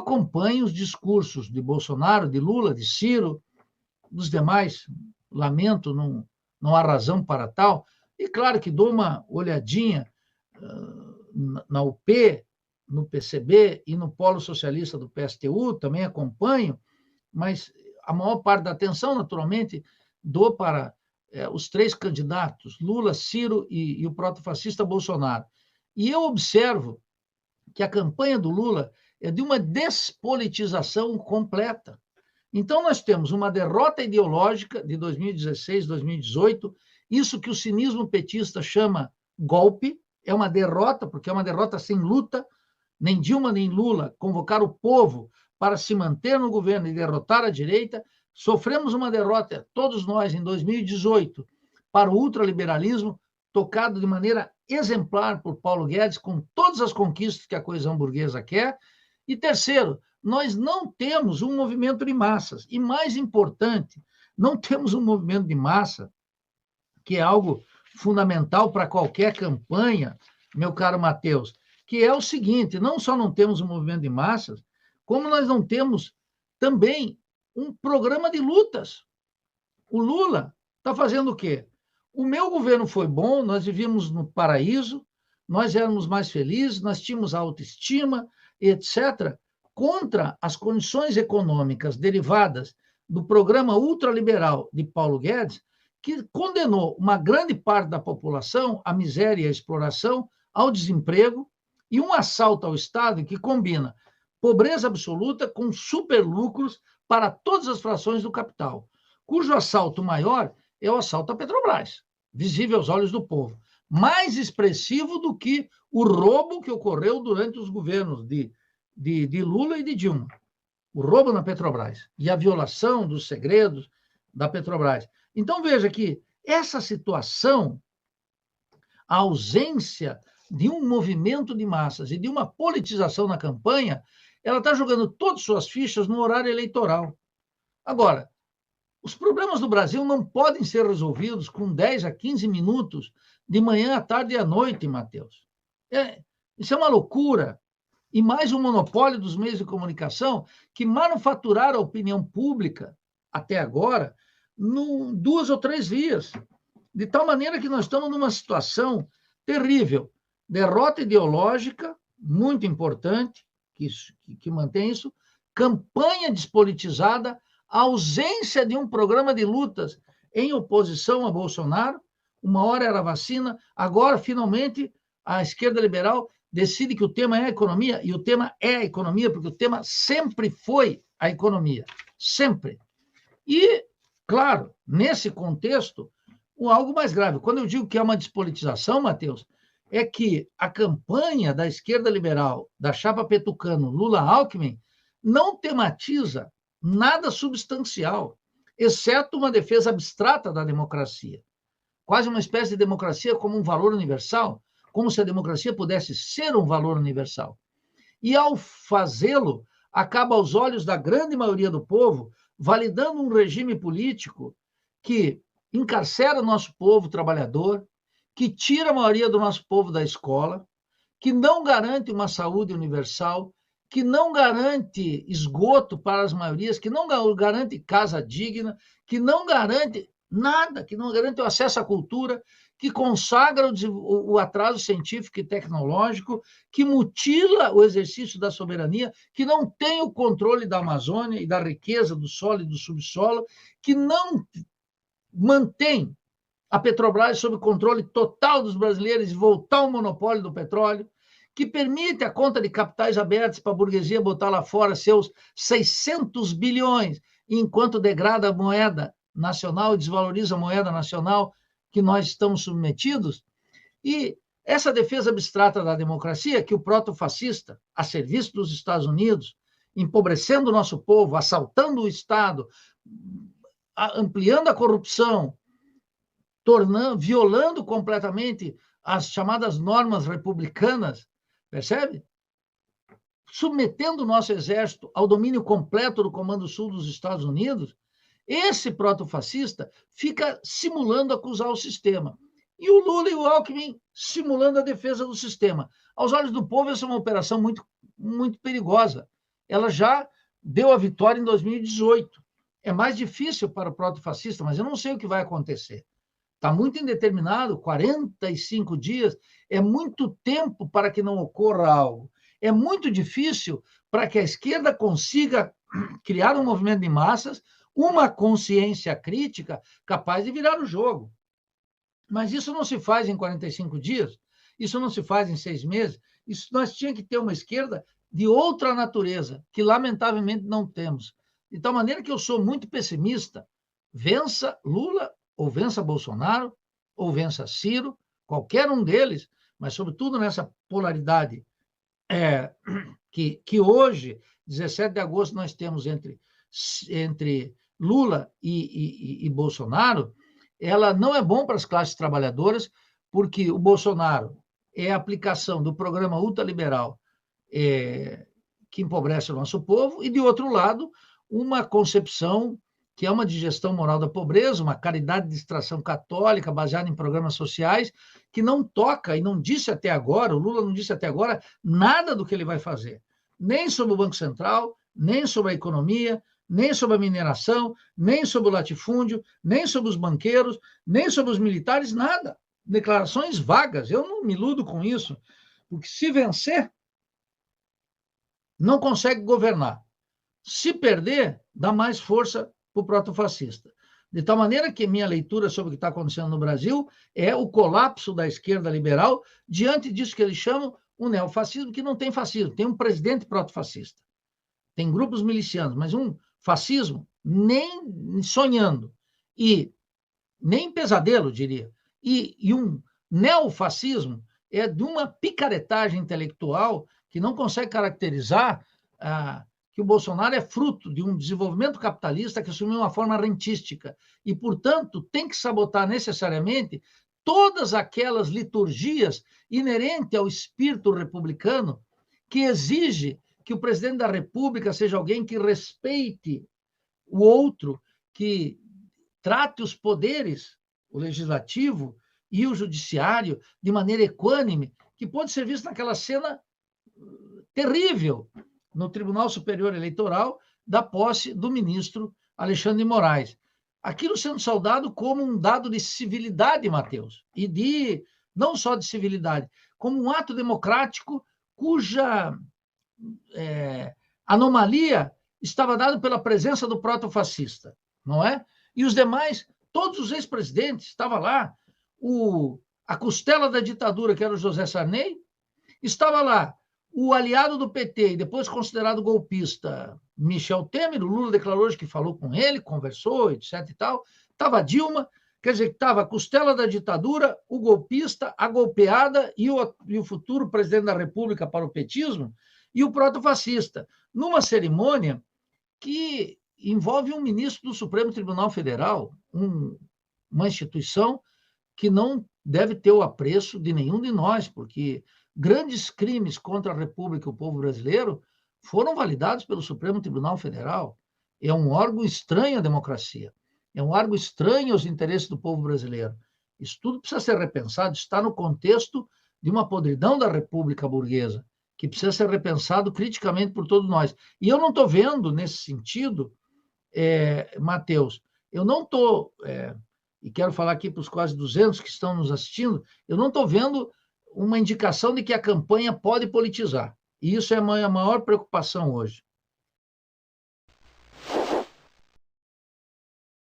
acompanho os discursos de Bolsonaro, de Lula, de Ciro, dos demais, lamento, não há razão para tal, e claro que dou uma olhadinha na UP, no PCB e no Polo Socialista do PSTU, também acompanho, mas a maior parte da atenção, naturalmente, dou para os três candidatos, Lula, Ciro e o protofascista Bolsonaro. E eu observo que a campanha do Lula é de uma despolitização completa. Então, nós temos uma derrota ideológica de 2016, 2018, isso que o cinismo petista chama golpe, é uma derrota, porque é uma derrota sem luta, nem Dilma nem Lula convocaram o povo para se manter no governo e derrotar a direita. Sofremos uma derrota, todos nós, em 2018, para o ultraliberalismo, tocado de maneira exemplar por Paulo Guedes, com todas as conquistas que a coesão burguesa quer. E terceiro, nós não temos um movimento de massas. E mais importante, não temos um movimento de massa, que é algo fundamental para qualquer campanha, meu caro Matheus, que é o seguinte, não só não temos um movimento de massas, como nós não temos também um programa de lutas. O Lula está fazendo o quê? O meu governo foi bom, nós vivíamos no paraíso, nós éramos mais felizes, nós tínhamos autoestima, etc., contra as condições econômicas derivadas do programa ultraliberal de Paulo Guedes, que condenou uma grande parte da população à miséria e à exploração, ao desemprego e um assalto ao Estado que combina pobreza absoluta com superlucros para todas as frações do capital, cujo assalto maior é o assalto à Petrobras, visível aos olhos do povo, mais expressivo do que o roubo que ocorreu durante os governos de Lula e de Dilma. O roubo na Petrobras e a violação dos segredos da Petrobras. Então, veja que essa situação, a ausência de um movimento de massas e de uma politização na campanha, ela está jogando todas suas fichas no horário eleitoral. Agora, os problemas do Brasil não podem ser resolvidos com 10 a 15 minutos de manhã, à tarde e à noite, Matheus. Isso é uma loucura. E mais um monopólio dos meios de comunicação que manufaturaram a opinião pública, até agora, 2 ou 3 vias. De tal maneira que nós estamos numa situação terrível. Derrota ideológica, muito importante, que mantém isso, campanha despolitizada, ausência de um programa de lutas em oposição a Bolsonaro. Uma hora era vacina, agora, finalmente, a esquerda liberal decide que o tema é a economia, e o tema é a economia, porque o tema sempre foi a economia, sempre. E, claro, nesse contexto, algo mais grave. Quando eu digo que é uma despolitização, Matheus, é que a campanha da esquerda liberal, da chapa Petucano, Lula-Alckmin, não tematiza nada substancial, exceto uma defesa abstrata da democracia. Quase uma espécie de democracia como um valor universal, como se a democracia pudesse ser um valor universal. E, ao fazê-lo, acaba aos olhos da grande maioria do povo, validando um regime político que encarcera o nosso povo trabalhador, que tira a maioria do nosso povo da escola, que não garante uma saúde universal, que não garante esgoto para as maiorias, que não garante casa digna, que não garante nada, que não garante o acesso à cultura, que consagra o atraso científico e tecnológico, que mutila o exercício da soberania, que não tem o controle da Amazônia e da riqueza do solo e do subsolo, que não mantém a Petrobras sob controle total dos brasileiros e voltar ao monopólio do petróleo, que permite a conta de capitais abertos para a burguesia botar lá fora seus 600 bilhões, enquanto degrada a moeda nacional e desvaloriza a moeda nacional que nós estamos submetidos. E essa defesa abstrata da democracia, que o protofascista, a serviço dos Estados Unidos, empobrecendo o nosso povo, assaltando o Estado, ampliando a corrupção, violando completamente as chamadas normas republicanas, percebe? Submetendo o nosso exército ao domínio completo do Comando Sul dos Estados Unidos, esse protofascista fica simulando acusar o sistema. E o Lula e o Alckmin simulando a defesa do sistema. Aos olhos do povo, essa é uma operação muito, muito perigosa. ela já deu a vitória em 2018. É mais difícil para o protofascista, mas eu não sei o que vai acontecer. Está muito indeterminado, 45 dias é muito tempo para que não ocorra algo. É muito difícil para que a esquerda consiga criar um movimento de massas, uma consciência crítica capaz de virar o jogo. Mas isso não se faz em 45 dias, isso não se faz em 6 meses, isso nós tínhamos que ter uma esquerda de outra natureza, que lamentavelmente não temos. De tal maneira que eu sou muito pessimista. Vença Lula, ou vença Bolsonaro, ou vença Ciro, qualquer um deles, mas sobretudo nessa polaridade que hoje, 17 de agosto, nós temos entre Lula e Bolsonaro, ela não é bom para as classes trabalhadoras, porque o Bolsonaro é a aplicação do programa ultraliberal que empobrece o nosso povo, e, de outro lado, uma concepção que é uma digestão moral da pobreza, uma caridade de extração católica baseada em programas sociais, que não toca e não disse até agora, o Lula não disse até agora nada do que ele vai fazer, nem sobre o Banco Central, nem sobre a economia, nem sobre a mineração, nem sobre o latifúndio, nem sobre os banqueiros, nem sobre os militares, nada. Declarações vagas, eu não me iludo com isso, porque se vencer, não consegue governar. Se perder, dá mais força para o protofascista. De tal maneira que minha leitura sobre o que está acontecendo no Brasil é o colapso da esquerda liberal diante disso que eles chamam um neofascismo, que não tem fascismo, tem um presidente protofascista, tem grupos milicianos, mas um fascismo nem sonhando, e nem pesadelo, diria, e um neofascismo é de uma picaretagem intelectual que não consegue caracterizar que o Bolsonaro é fruto de um desenvolvimento capitalista que assumiu uma forma rentística e, portanto, tem que sabotar necessariamente todas aquelas liturgias inerentes ao espírito republicano que exige que o presidente da República seja alguém que respeite o outro, que trate os poderes, o legislativo e o judiciário, de maneira equânime, que pode ser visto naquela cena terrível no Tribunal Superior Eleitoral da posse do ministro Alexandre de Moraes. Aquilo sendo saudado como um dado de civilidade, Matheus, e não só de civilidade, como um ato democrático cuja anomalia estava dada pela presença do protofascista, não é? E os demais, todos os ex-presidentes, estava lá, a costela da ditadura, que era o José Sarney, estava lá o aliado do PT e depois considerado golpista, Michel Temer. O Lula declarou hoje que falou com ele, conversou, etc. e tal. Estava Dilma, quer dizer, estava a costela da ditadura, o golpista, a golpeada e o futuro presidente da República para o petismo e o protofascista, numa cerimônia que envolve um ministro do Supremo Tribunal Federal, uma instituição que não deve ter o apreço de nenhum de nós, porque grandes crimes contra a República e o povo brasileiro foram validados pelo Supremo Tribunal Federal. É um órgão estranho à democracia, é um órgão estranho aos interesses do povo brasileiro. Isso tudo precisa ser repensado, está no contexto de uma podridão da República burguesa, que precisa ser repensado criticamente por todos nós. E eu não estou vendo, nesse sentido, Matheus, eu não estou, e quero falar aqui para os quase 200 que estão nos assistindo, eu não estou vendo uma indicação de que a campanha pode politizar. E isso é a minha maior preocupação hoje.